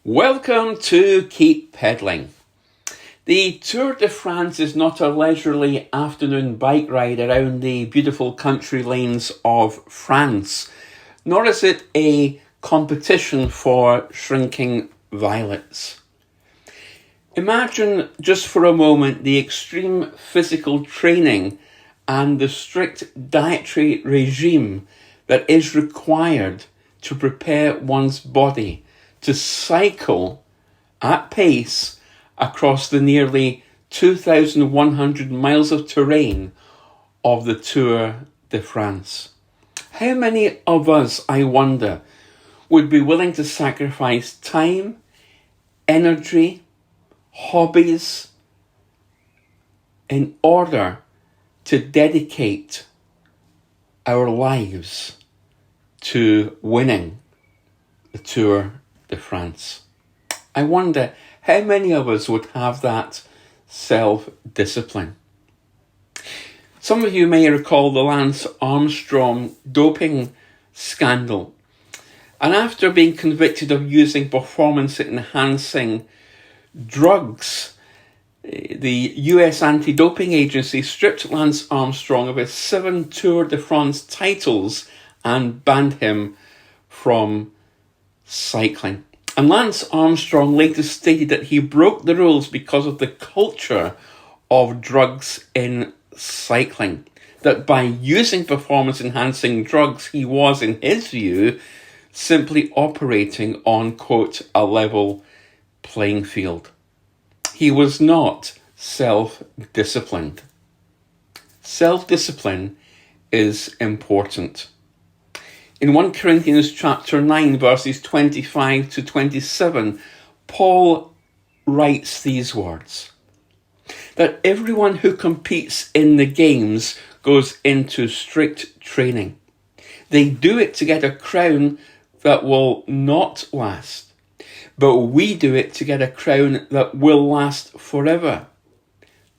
Welcome to Keep Pedalling. The Tour de France is not a leisurely afternoon bike ride around the beautiful country lanes of France, nor is it a competition for shrinking violets. Imagine just for a moment the extreme physical training and the strict dietary regime that is required to prepare one's body to cycle at pace across the nearly 2,100 miles of terrain of the Tour de France. How many of us, I wonder, would be willing to sacrifice time, energy, hobbies in order to dedicate our lives to winning the Tour de France? I wonder how many of us would have that self-discipline. Some of you may recall the Lance Armstrong doping scandal. And after being convicted of using performance-enhancing drugs, the US anti-doping agency stripped Lance Armstrong of his 7 Tour de France titles and banned him from cycling. And Lance Armstrong later stated that he broke the rules because of the culture of drugs in cycling. That by using performance-enhancing drugs, he was, in his view, simply operating on, quote, a level playing field. He was not self-disciplined. Self-discipline is important. In 1 Corinthians chapter 9, verses 25 to 27, Paul writes these words, that everyone who competes in the games goes into strict training. They do it to get a crown that will not last, but we do it to get a crown that will last forever.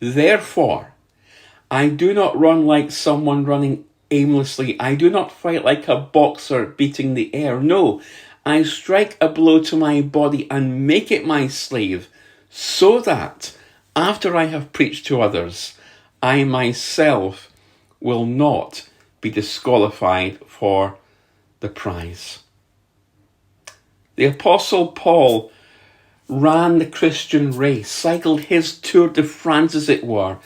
Therefore, I do not run like someone running aimlessly. I do not fight like a boxer beating the air. No, I strike a blow to my body and make it my slave, so that after I have preached to others, I myself will not be disqualified for the prize. The Apostle Paul ran the Christian race, cycled his Tour de France, as it were,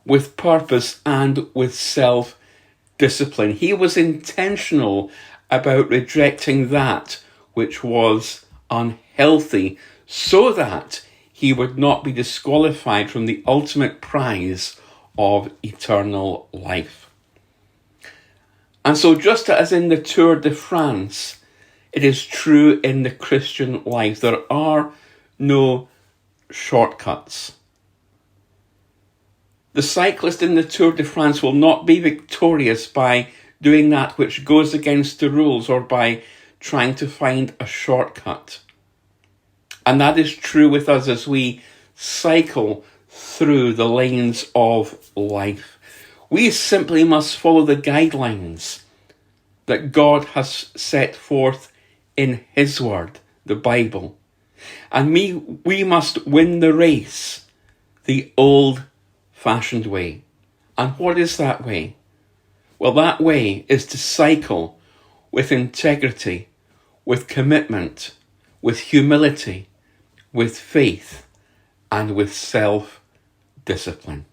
with purpose and with self-discipline. He was intentional about rejecting that which was unhealthy, so that he would not be disqualified from the ultimate prize of eternal life. And so just as in the Tour de France, it is true in the Christian life. There are no shortcuts. The cyclist in the Tour de France will not be victorious by doing that which goes against the rules or by trying to find a shortcut. And that is true with us as we cycle through the lanes of life. We simply must follow the guidelines that God has set forth in His Word, the Bible. And we must win the race the old-fashioned way. And what is that way? Well, that way is to cycle with integrity, with commitment, with humility, with faith, and with self-discipline.